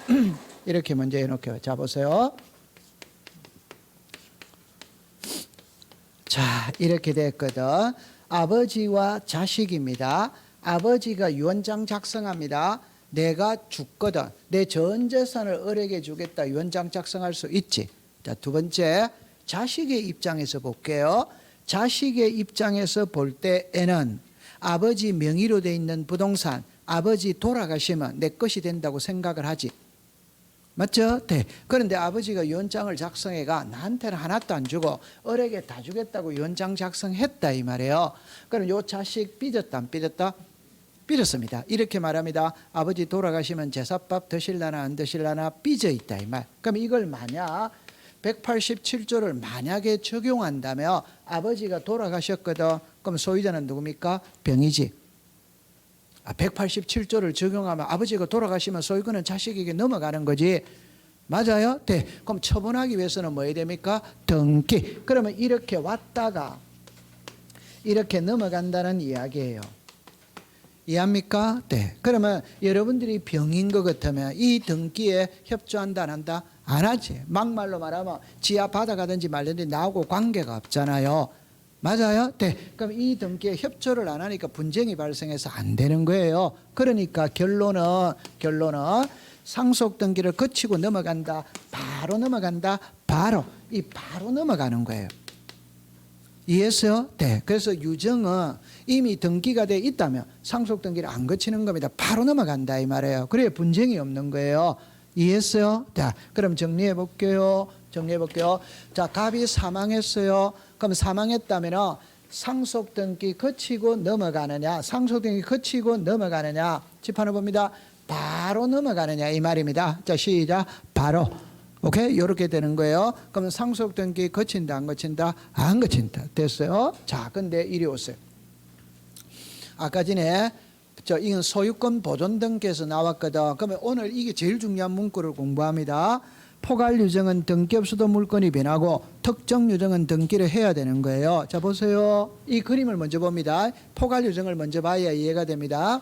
이렇게 먼저 해놓게요. 자 보세요. 자, 이렇게 됐거든. 아버지와 자식입니다. 아버지가 유언장 작성합니다. 내가 죽거든 내 전 재산을 을에게 주겠다. 유언장 작성할 수 있지. 자, 두 번째 자식의 입장에서 볼게요. 자식의 입장에서 볼 때에는 아버지 명의로 돼 있는 부동산 아버지 돌아가시면 내 것이 된다고 생각을 하지. 맞죠? 네. 그런데 아버지가 유언장을 작성해가 나한테는 하나도 안 주고 을에게 다 주겠다고 유언장 작성했다 이 말이에요. 그럼 요 자식 삐졌다 안 삐졌다? 삐졌습니다. 이렇게 말합니다. 아버지 돌아가시면 제사밥 드실라나 안 드실라나 삐져 있다 이 말. 그럼 이걸 만약 187조를 만약에 적용한다면 아버지가 돌아가셨거든. 그럼 소유자는 누굽니까? 병이지. 187조를 적용하면 아버지가 돌아가시면 소유권은 자식에게 넘어가는 거지. 맞아요? 네. 그럼 처분하기 위해서는 뭐 해야 됩니까? 등기. 그러면 이렇게 왔다가 이렇게 넘어간다는 이야기예요. 이해합니까? 네. 그러면 여러분들이 병인 것 같으면 이 등기에 협조한다 안 한다? 안 하지. 막말로 말하면 지하 받아가든지 말든지 나하고 관계가 없잖아요. 맞아요? 네. 그럼 이 등기에 협조를 안 하니까 분쟁이 발생해서 안 되는 거예요. 그러니까 결론은 상속 등기를 거치고 넘어간다. 바로 넘어간다. 바로 넘어가는 거예요. 이해했어요? 네. 그래서 유정은 이미 등기가 돼 있다면 상속 등기를 안 거치는 겁니다. 바로 넘어간다 이 말이에요. 그래야 분쟁이 없는 거예요. 이해했어요? 자, 그럼 정리해 볼게요. 자, 갑이 사망했어요. 그럼 사망했다면 상속 등기 거치고 넘어가느냐, 상속 등기 거치고 넘어가느냐, 집하는 봅니다. 바로 넘어가느냐 이 말입니다. 자, 시작. 바로. 오케이? 이렇게 되는 거예요. 그럼 상속 등기 거친다 안 거친다? 안 거친다. 됐어요? 자, 근데 이리 오세요. 아까 전에 이건 소유권 보존 등기에서 나왔거든. 그러면 오늘 이게 제일 중요한 문구를 공부합니다. 포괄 유정은 등기 없어도 물건이 변하고 특정 유정은 등기를 해야 되는 거예요. 자, 보세요. 이 그림을 먼저 봅니다. 포괄 유정을 먼저 봐야 이해가 됩니다.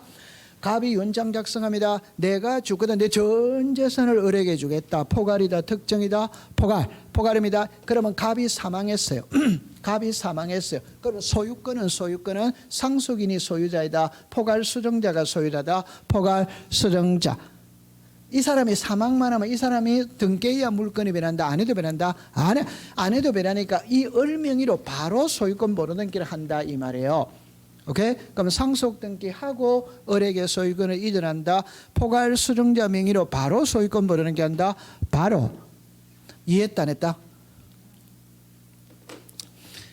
갑이 윤장 작성합니다. 내가 주거든 내 전 재산을 을에게 주겠다. 포괄이다 특정이다. 포괄입니다. 그러면 갑이 사망했어요. 갑이 사망했어요. 그럼 소유권은 상속인이 소유자이다. 포괄 수정자가 소유자다. 포괄 수정자. 이 사람이 사망만 하면 이 사람이 등기해야 물건이 변한다. 안 해도 변한다. 안 해도 변하니까 이 을 명의로 바로 소유권 보존 등기를 한다 이 말이에요. 오케이? 그럼 상속 등기하고 을에게 소유권을 이전한다. 포괄 수정자 명의로 바로 소유권 보존 등기한다. 바로. 이해했다 안 했다?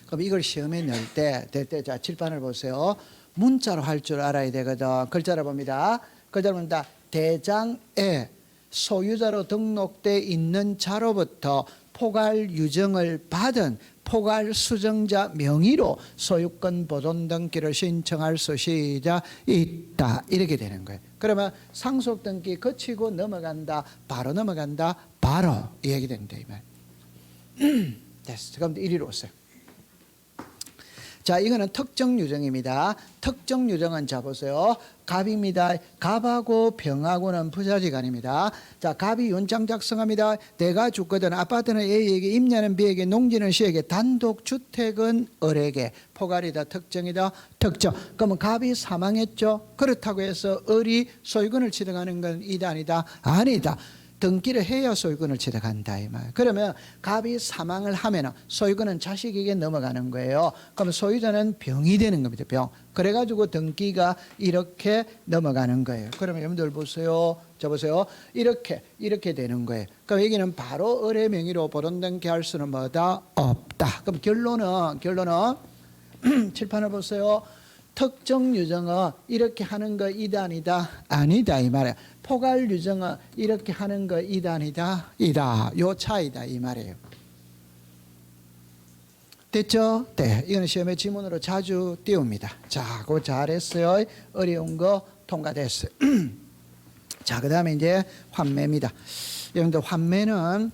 그럼 이걸 시험에 넣을 때 자, 칠판을 보세요. 문자로 할 줄 알아야 되거든. 글자를 봅니다. 대장에 소유자로 등록돼 있는 자로부터 포괄 유정을 받은 포괄 수정자 명의로 소유권 보존 등기를 신청할 수 있다. 이렇게 되는 거예요. 그러면 상속 등기 거치고 넘어간다. 바로 넘어간다. 바로 이 얘기 된다 이 말. 됐어. 그럼 이리로 오세요. 자, 이거는 특정 유정입니다. 특정 유정은 자 보세요. 갑입니다. 갑하고 병하고는 부자지간입니다. 자, 갑이 윤장 작성합니다. 내가 주거든 아파트는 A에게, 임야는 B에게, 농지는 C에게, 단독 주택은 을에게. 포괄이다 특정이다 특정. 그러면 갑이 사망했죠. 그렇다고 해서 을이 소유권을 취득하는 건 이다 아니다? 아니다. 등기를 해야 소유권을 취득한다 이 말. 그러면 갑이 사망을 하면 소유권은 자식에게 넘어가는 거예요. 그럼 소유자는 병이 되는 겁니다. 병. 그래가지고 등기가 이렇게 넘어가는 거예요. 그러면 여러분들 보세요. 저 보세요. 이렇게 되는 거예요. 그럼 여기는 바로 을의 명의로 보존 등기할 수는 뭐다? 없다. 그럼 결론은 칠판을 보세요. 특정 유정은 이렇게 하는 거 이다 아니다? 아니다 이 말이에요. 포괄 유정은 이렇게 하는 거 이다 아니다? 이다. 요 차이다 이 말이에요. 됐죠? 네. 이거는 시험의 지문으로 자주 띄웁니다. 자, 그거 잘했어요. 어려운 거 통과됐어요. 자, 그 다음에 이제 환매입니다. 여러분들 환매는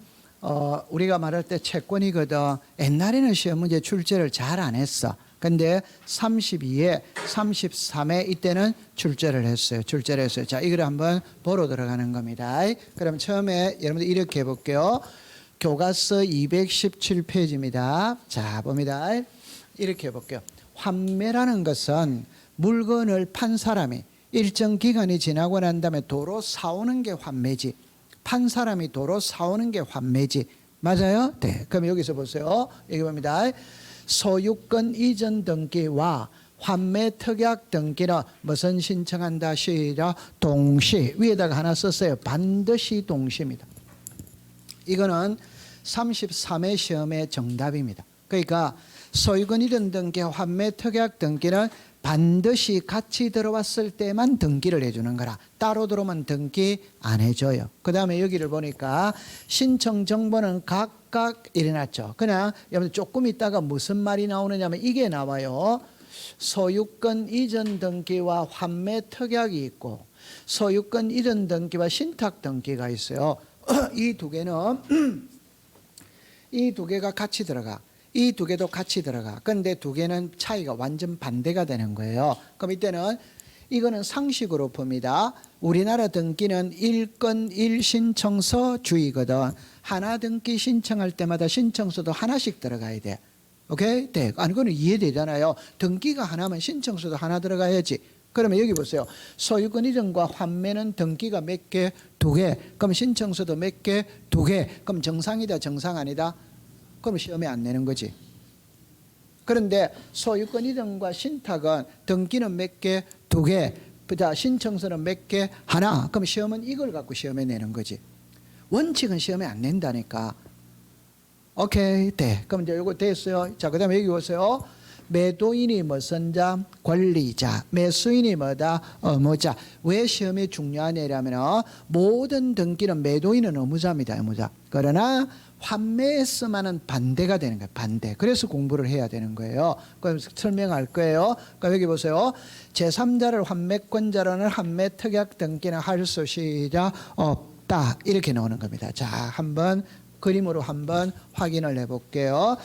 우리가 말할 때 채권이거든. 옛날에는 시험 문제 출제를 잘 안 했어. 근데 32에 33에 이때는 출제를 했어요. 자, 이걸 한번 보러 들어가는 겁니다. 그럼 처음에 여러분들 이렇게 해볼게요. 교과서 217페이지입니다. 자, 봅니다. 이렇게 해볼게요. 환매라는 것은 물건을 판 사람이 일정 기간이 지나고 난 다음에 도로 사오는 게 환매지. 판 사람이 도로 사오는 게 환매지. 맞아요? 네. 그럼 여기서 보세요. 여기 봅니다. 소유권 이전 등기와 환매 특약 등기는 무슨 신청한다? 시작. 동시. 위에다가 하나 썼어요. 반드시 동시입니다. 이거는 33회 시험의 정답입니다. 그러니까 소유권 이전 등기와 환매 특약 등기는 반드시 같이 들어왔을 때만 등기를 해주는 거라. 따로 들어오면 등기 안 해줘요. 그 다음에 여기를 보니까 신청 정보는 각각 일어났죠. 그냥 여러분 조금 있다가 무슨 말이 나오느냐면 이게 나와요. 소유권 이전 등기와 환매 특약이 있고 소유권 이전 등기와 신탁 등기가 있어요. 이 두 개는 이 두 개가 같이 들어가. 이 두 개도 같이 들어가. 그런데 두 개는 차이가 완전 반대가 되는 거예요. 그럼 이때는 이거는 상식으로 봅니다. 우리나라 등기는 1건 1신청서 주의거든. 하나 등기 신청할 때마다 신청서도 하나씩 들어가야 돼. 오케이? 네. 아니, 그건 이해되잖아요. 등기가 하나면 신청서도 하나 들어가야지. 그러면 여기 보세요. 소유권 이전과 환매는 등기가 몇 개? 두 개. 그럼 신청서도 몇 개? 두 개. 그럼 정상이다, 정상 아니다? 그럼 시험에 안 내는 거지. 그런데 소유권 이전과 신탁은 등기는 몇 개? 2개. 신청서는 몇 개? 하나. 그럼 시험은 이걸 갖고 시험에 내는 거지. 원칙은 시험에 안 낸다니까. 오케이, 네. 그럼 이제 이거 됐어요. 자, 그다음에 여기 보세요. 매도인이 무슨 자? 권리자. 매수인이 뭐다? 의무자. 왜 시험이 중요하냐면 모든 등기는 매도인은 의무자입니다. 의무자. 그러나 환매했으면은 반대가 되는 거예요. 반대. 그래서 공부를 해야 되는 거예요. 그럼 설명할 거예요. 그러니까 여기 보세요. 제3자를 환매권자로는 환매 특약 등기는 할 수 시작 없다. 이렇게 나오는 겁니다. 자, 한번 그림으로 한번 확인을 해 볼게요.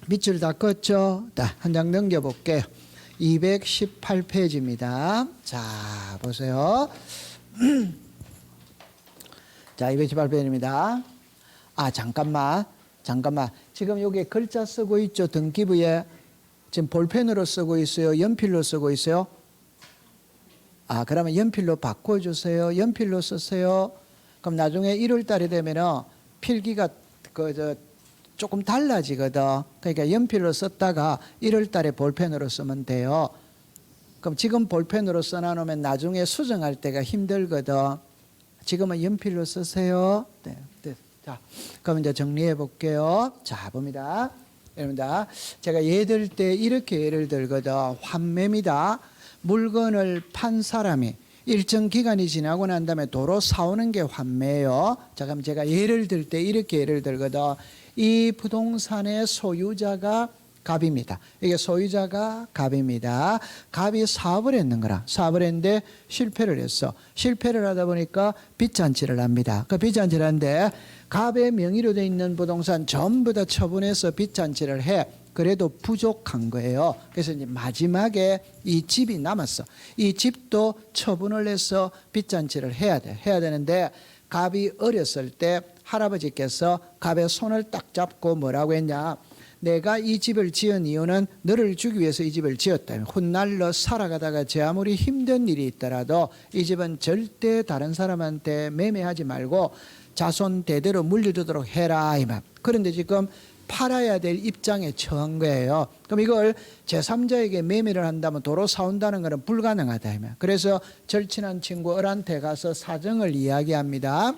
밑줄 다 껐죠? 한 장 넘겨볼게요. 218페이지입니다. 자, 보세요. 자, 218페이지입니다. 아, 잠깐만. 지금 여기 글자 쓰고 있죠? 등기부에. 지금 볼펜으로 쓰고 있어요? 연필로 쓰고 있어요? 아, 그러면 연필로 바꿔주세요. 연필로 쓰세요. 그럼 나중에 1월 달이 되면은 필기가 조금 달라지거든. 그러니까 연필로 썼다가 1월 달에 볼펜으로 쓰면 돼요. 그럼 지금 볼펜으로 써놔놓으면 나중에 수정할 때가 힘들거든. 지금은 연필로 쓰세요. 네. 자, 그럼 이제 정리해 볼게요. 자, 봅니다. 여러분들, 제가 예들 때 이렇게 예를 들거든. 환매입니다. 물건을 판 사람이 일정 기간이 지나고 난 다음에 도로 사오는 게 환매예요. 자, 그럼 제가 예를 들 때 이렇게 예를 들거든. 이 부동산의 소유자가 갑입니다. 이게 소유자가 갑입니다. 갑이 사업을 했는 거라. 사업을 했는데 실패를 했어. 실패를 하다 보니까 빚잔치를 합니다. 그 빚잔치를 하는데 갑의 명의로 돼 있는 부동산 전부 다 처분해서 빚잔치를 해. 그래도 부족한 거예요. 그래서 이제 마지막에 이 집이 남았어. 이 집도 처분을 해서 빚잔치를 해야 돼. 해야 되는데 갑이 어렸을 때 할아버지께서 갑의 손을 딱 잡고 뭐라고 했냐. 내가 이 집을 지은 이유는 너를 주기 위해서 이 집을 지었다. 훗날로 살아가다가 제 아무리 힘든 일이 있더라도 이 집은 절대 다른 사람한테 매매하지 말고 자손 대대로 물려주도록 해라. 이 말. 그런데 지금 팔아야 될 입장에 처한 거예요. 그럼 이걸 제3자에게 매매를 한다면 도로 사온다는 것은 불가능하다. 이 말. 그래서 절친한 친구 을한테 가서 사정을 이야기합니다.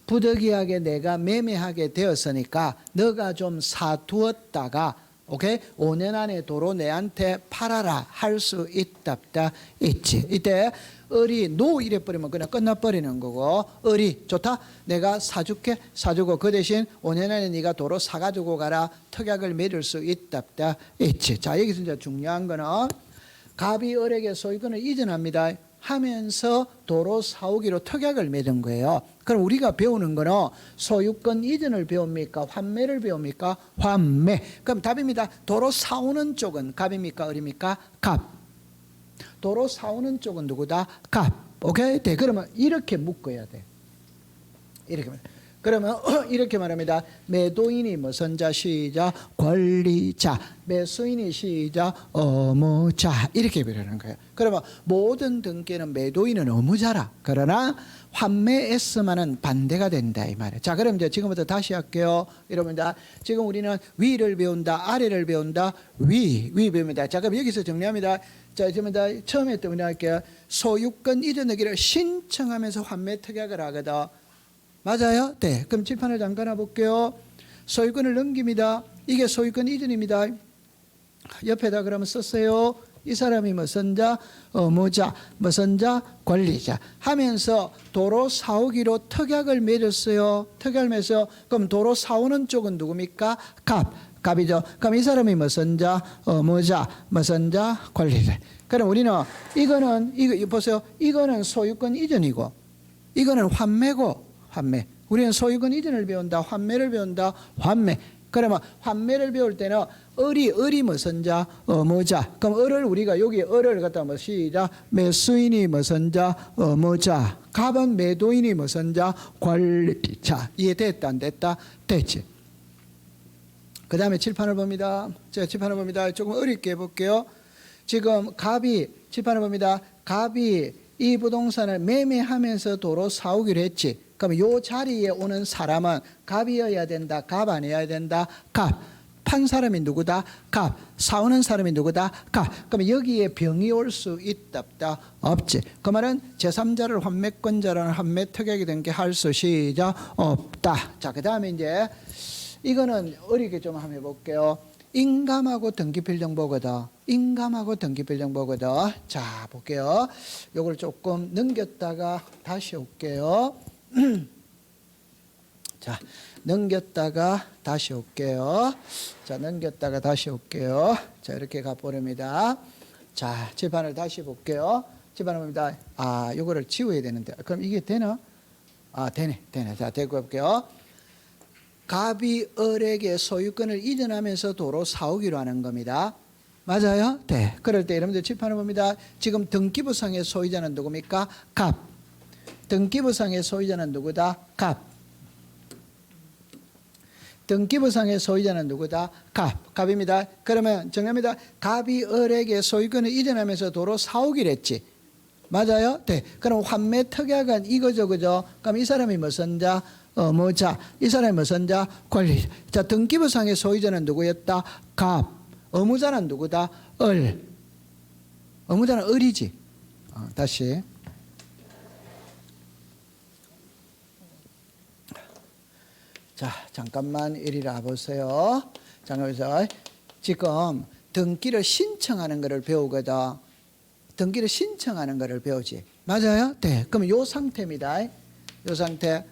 부득이하게 내가 매매하게 되었으니까 너가 좀 사두었다가 오케이? 5년 안에 도로 내한테 팔아라 할 수 있답다 있지. 이때 을이 노 이래버리면 그냥 끝나버리는 거고, 을이 좋다 내가 사줄게 사주고 그 대신 5년 안에 네가 도로 사가지고 가라 특약을 맺을 수 있답다 있지. 자, 여기서 이제 중요한 거는 갑이 을에게 소유권을 이전합니다 하면서 도로 사오기로 특약을 맺은 거예요. 그럼 우리가 배우는 거는 소유권 이전을 배웁니까? 환매를 배웁니까? 환매. 그럼 답입니다. 도로 사오는 쪽은 갑입니까? 을입니까? 갑. 도로 사오는 쪽은 누구다? 갑. 오케이? 네, 그러면 이렇게 묶어야 돼. 이렇게 말해. 그러면 이렇게 말합니다. 매도인이 무슨 자? 시자 권리자. 매수인이 시자 의무자. 이렇게 배우는 거예요. 그러면 모든 등기는 매도인은 의무자라. 그러나 환매했으면은 반대가 된다 이 말이에요. 자, 그럼 이제 지금부터 다시 할게요. 여러분, 지금 우리는 위를 배운다, 아래를 배운다, 위 배웁니다. 자, 그럼 여기서 정리합니다. 자, 지금 처음에 또 우리 할게요. 소유권 이전하기를 신청하면서 환매 특약을 하거든. 맞아요? 네. 그럼 칠판을 잠깐 볼게요. 소유권을 넘깁니다. 이게 소유권 이전입니다. 옆에다 그러면 썼어요. 이 사람이 무슨 자? 의무자. 무슨 자? 권리자. 하면서 도로 사오기로 특약을 맺었어요. 특약을 맺어서 그럼 도로 사오는 쪽은 누굽니까? 갑. 갑이죠. 그럼 이 사람이 무슨 자? 의무자. 무슨 자? 권리자. 그럼 우리는 이거 보세요. 이거는 소유권 이전이고 이거는 환매고 환매. 우리는 소유권 이전을 배운다. 환매를 배운다. 환매. 그러면 환매를 배울 때는 을이 무슨 자? 의무자. 그럼 을을 우리가 여기 을을 갖다 뭐 시작. 매수인이 무슨 자? 의무자. 갑은 매도인이 무슨 자? 권리자. 이해됐다 안 됐다? 됐지. 그 다음에 칠판을 봅니다. 제가 칠판을 봅니다. 조금 어렵게 해볼게요. 지금 갑이 칠판을 봅니다. 갑이 이 부동산을 매매하면서 도로 사오기로 했지. 그럼 요 자리에 오는 사람은 갑이어야 된다. 갑 아니어야 된다. 갑. 판 사람이 누구다? 갑. 사오는 사람이 누구다? 갑. 그러면 여기에 병이 올 수 있다 없다? 없지. 그 말은 제3자를 환매권자라는 환매특약이 된 게 할 수 시작 없다. 자, 그 다음에 이제 이거는 어리게 좀 한번 해볼게요. 인감하고 등기필정보거든. 인감하고 등기필정보거든. 자, 볼게요. 요걸 조금 넘겼다가 다시 올게요. 자, 넘겼다가 다시 올게요. 자, 넘겼다가 다시 올게요. 자, 이렇게 가버립니다. 자, 집안을 다시 볼게요. 집안을 봅니다. 아, 요거를 지워야 되는데. 그럼 이게 되나? 아, 되네. 자, 대고 볼게요. 갑이 을에게 소유권을 이전하면서 도로 사오기로 하는 겁니다. 맞아요? 네. 그럴 때 여러분들 칠판을 봅니다. 지금 등기부상의 소유자는 누굽니까? 갑. 등기부상의 소유자는 누구다? 갑. 등기부상의 소유자는 누구다? 갑. 갑입니다. 그러면 정합니다. 갑이 을에게 소유권을 이전하면서 도로 사오기로 했지. 맞아요? 네. 그럼 환매특약은 이거죠, 그죠? 그럼 이 사람이 무슨 자? 의무자. 이 사람이 무슨 자? 권리. 자, 등기부상의 소유자는 누구였다? 갑. 의무자는 누구다? 을. 의무자는 을이지. 다시. 자, 잠깐만 이리라 보세요. 잠깐만요. 지금 등기를 신청하는 것을 배우거든. 등기를 신청하는 것을 배우지. 맞아요? 네. 그럼 요 상태입니다. 요 상태.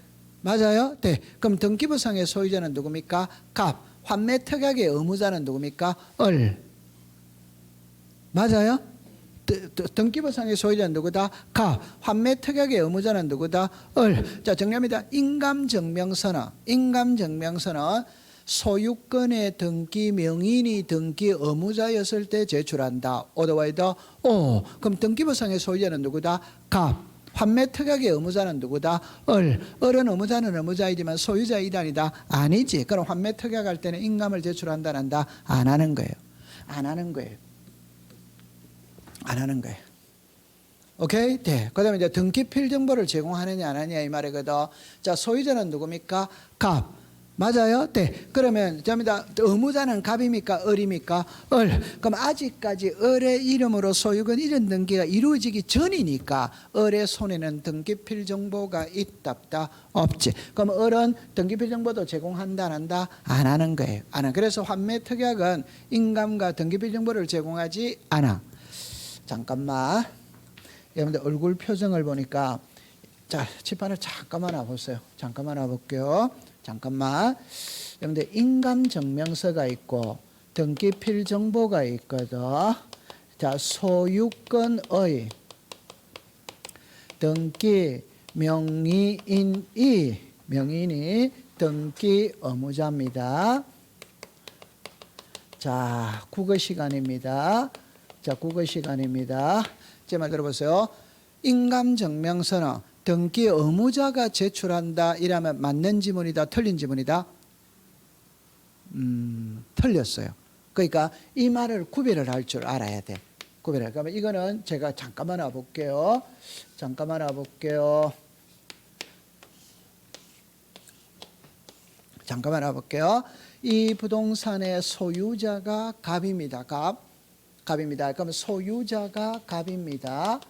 맞아요? 네. 그럼 등기부상의 소유자는 누굽니까? 갑. 환매특약의 의무자는 누굽니까? 을. 맞아요? 등기부상의 소유자는 누구다? 갑. 환매특약의 의무자는 누구다? 을. 자, 정리합니다. 인감증명서는 소유권의 등기 명인이 등기 의무자였을 때 제출한다. 오더와이더 오. 그럼 등기부상의 소유자는 누구다? 갑. 환매특약의 의무자는 누구다? 을. 을은 의무자는 의무자이지만 소유자 이단이다. 아니지. 그럼 환매특약할 때는 인감을 제출한다, 한다? 안 하는 거예요. 안 하는 거예요. 안 하는 거예요. 오케이? 네. 그 다음에 이제 등기필 정보를 제공하느냐 안 하느냐 이 말이거든. 자, 소유자는 누굽니까? 갑. 맞아요? 네. 그러면 접니다. 의무자는 갑입니까? 을입니까? 을. 그럼 아직까지 을의 이름으로 소유권 이전 등기가 이루어지기 전이니까 을의 손에는 등기필 정보가 있다 없다? 없지. 그럼 을은 등기필 정보도 제공한다 안 한다? 안 하는 거예요. 안 하. 그래서 환매특약은 인감과 등기필 정보를 제공하지 않아. 잠깐만. 여러분들 얼굴 표정을 보니까 자, 칠판을 잠깐만 와보세요. 잠깐만 와볼게요. 잠깐만. 여러분들 인감증명서가 있고 등기필 정보가 있거든. 자, 소유권의 등기 명의인이 등기 의무자입니다. 자, 국어 시간입니다. 자, 국어 시간입니다. 제 말 들어보세요. 인감증명서는 등기 의무자가 제출한다 이라면 맞는 지문이다, 틀린 지문이다? 틀렸어요. 그러니까 이 말을 구별을 할 줄 알아야 돼. 구별을. 그러면 이거는 제가 잠깐만 와볼게요. 잠깐만 와볼게요. 잠깐만 와볼게요. 이 부동산의 소유자가 갑입니다. 갑입니다. 그럼 소유자가 갑입니다.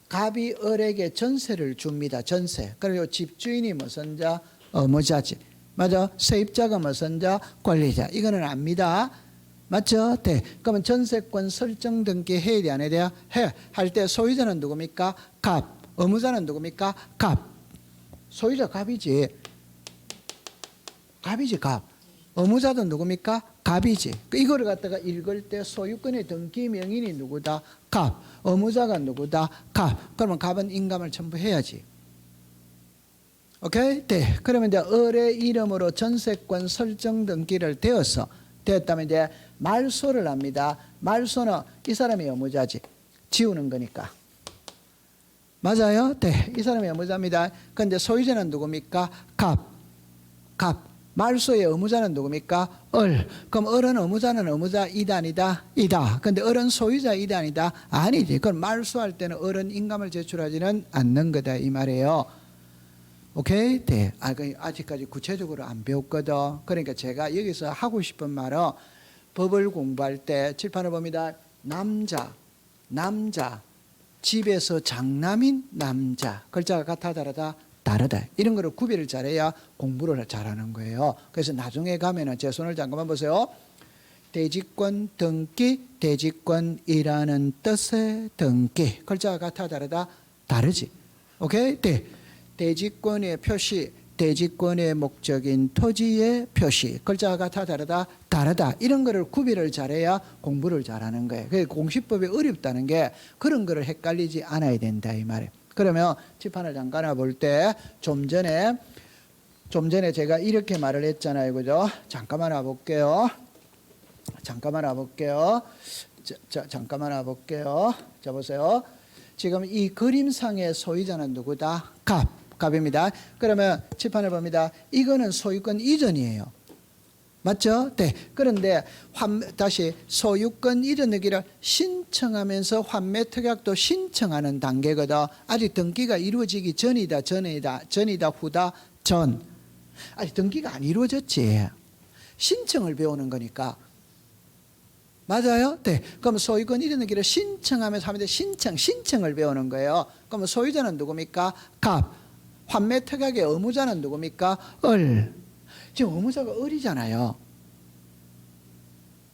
갑이 을에게 전세를 줍니다. 전세. 그리고 집주인이 무슨 자? 의무자지. 맞아? 세입자가 무슨 자? 권리자. 이거는 압니다. 맞죠? 네. 그러면 전세권 설정 등기 해야 돼, 안 해야 돼요? 해. 할 때 소유자는 누굽니까? 갑. 의무자는 누굽니까? 갑. 소유자 갑이지. 갑이지, 갑. 의무자도 누굽니까? 갑이지. 이거를 갖다가 읽을 때 소유권의 등기 명인이 누구다? 갑. 의무자가 누구다? 갑. 그러면 갑은 인감을 전부 해야지. 오케이? 네. 그러면 이제 을의 이름으로 전세권 설정 등기를 되었다면 이제 말소를 합니다. 말소는 이 사람이 의무자지. 지우는 거니까. 맞아요? 네. 이 사람이 의무자입니다. 그런데 소유자는 누굽니까? 갑. 말소의 의무자는 누굽니까? 을. 그럼 을은 의무자는 의무자 이다 아니다? 이다. 근데 을은 소유자 이다 아니다? 아니지. 그럼 말소할 때는 을은 인감을 제출하지는 않는 거다 이 말이에요. 오케이? 네. 아직까지 구체적으로 안 배웠거든. 그러니까 제가 여기서 하고 싶은 말은 법을 공부할 때 칠판을 봅니다. 남자, 집에서 장남인 남자. 글자가 같아 다르다? 다르다. 이런 거를 구별을 잘해야 공부를 잘하는 거예요. 그래서 나중에 가면은 제 손을 잠깐만 보세요. 대지권 등기, 대지권이라는 뜻의 등기. 글자가 같아 다르다? 다르지. 오케이? 네. 대지권의 표시, 대지권의 목적인 토지의 표시. 글자가 같아 다르다? 다르다. 이런 거를 구별을 잘해야 공부를 잘하는 거예요. 그래서 공시법이 어렵다는 게 그런 거를 헷갈리지 않아야 된다 이 말이에요. 그러면 칠판을 잠깐 볼 때 좀 전에 제가 이렇게 말을 했잖아요. 그죠? 잠깐만 와볼게요. 잠깐만 와볼게요. 자, 보세요. 지금 이 그림상의 소유자는 누구다? 갑입니다. 그러면 칠판을 봅니다. 이거는 소유권 이전이에요. 맞죠? 네. 그런데 다시 소유권 이전하기를 신청하면서 환매 특약도 신청하는 단계거든. 아직 등기가 이루어지기 전이다, 후다, 전. 아직 등기가 안 이루어졌지. 신청을 배우는 거니까. 맞아요? 네. 그럼 소유권 이전하기를 신청하면서 하면 돼. 신청을 배우는 거예요. 그럼 소유자는 누굽니까? 갑. 환매 특약의 의무자는 누굽니까? 을. 지금 의무자가 을이잖아요.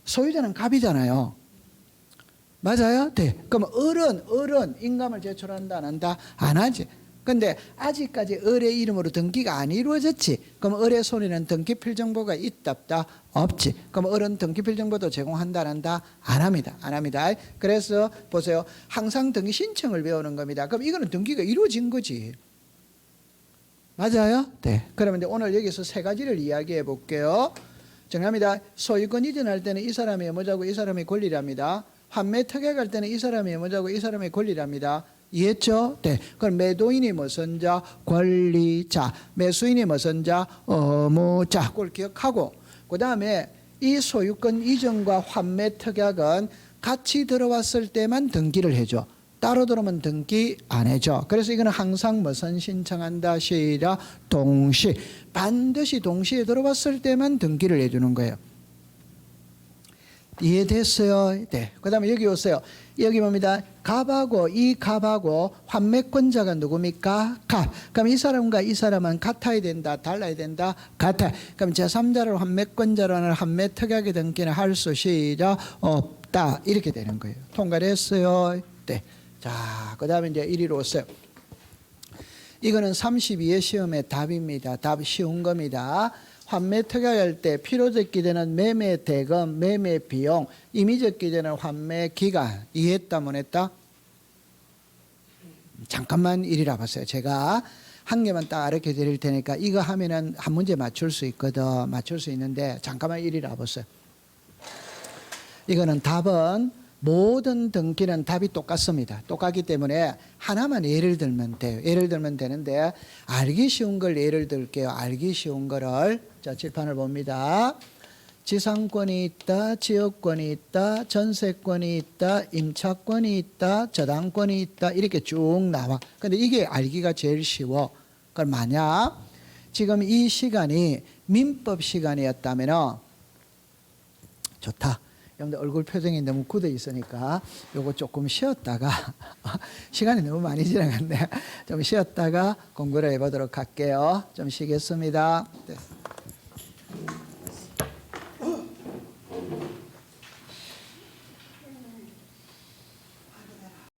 소유자는 갑이잖아요. 맞아요? 네. 그럼 을은 인감을 제출한다 안 한다? 안 하지. 근데 아직까지 을의 이름으로 등기가 안 이루어졌지. 그럼 을의 손에는 등기필 정보가 있다 없다? 없지. 그럼 을은 등기필 정보도 제공한다 안 한다? 안 합니다. 안 합니다. 그래서 보세요. 항상 등기 신청을 배우는 겁니다. 그럼 이거는 등기가 이루어진 거지. 맞아요? 네. 그러면 이제 오늘 여기서 세 가지를 이야기해 볼게요. 정합니다. 소유권 이전할 때는 이 사람의 의무자고 이 사람의 권리랍니다. 환매 특약할 때는 이 사람의 의무자고 이 사람의 권리랍니다. 이해했죠? 네. 그럼 매도인이 무슨 자? 권리자. 매수인이 무슨 자? 의무자. 그걸 기억하고 그 다음에 이 소유권 이전과 환매 특약은 같이 들어왔을 때만 등기를 해줘. 따로 들어오면 등기 안 해줘. 그래서 이거는 항상 무슨 신청한다? 시작. 동시. 반드시 동시에 들어왔을 때만 등기를 해주는 거예요. 이해됐어요? 네. 그 다음에 여기 오세요. 여기 봅니다. 이 갑하고 환매권자가 누굽니까? 갑. 그럼 이 사람과 이 사람은 같아야 된다? 달라야 된다? 같아. 그럼 제3자를 환매권자라는 환매 특약의 등기는 할 수 시작 없다. 이렇게 되는 거예요. 통과됐어요? 네. 자, 그 다음에 이제 이리로 오세요. 이거는 32의 시험의 답입니다. 답 쉬운 겁니다. 환매 특약할 때 필요적 기재는 매매 대금, 매매 비용, 임의적 기재는 환매 기간. 이해했다, 못했다? 잠깐만 이리라 봤어요. 제가 한 개만 딱 가르쳐 드릴 테니까 이거 하면은 한 문제 맞출 수 있거든. 맞출 수 있는데 잠깐만 이리라 보세요. 이거는 답은 모든 등기는 답이 똑같습니다. 똑같기 때문에 하나만 예를 들면 돼요. 예를 들면 되는데 알기 쉬운 걸 예를 들게요. 알기 쉬운 거를 자 칠판을 봅니다. 지상권이 있다, 지역권이 있다, 전세권이 있다, 임차권이 있다, 저당권이 있다 이렇게 쭉 나와. 근데 이게 알기가 제일 쉬워. 그럼 만약 지금 이 시간이 민법 시간이었다면 좋다. 여러분들 얼굴 표정이 너무 굳어 있으니까 요거 조금 쉬었다가 시간이 너무 많이 지나갔네. 좀 쉬었다가 공부를 해보도록 할게요. 좀 쉬겠습니다. 네.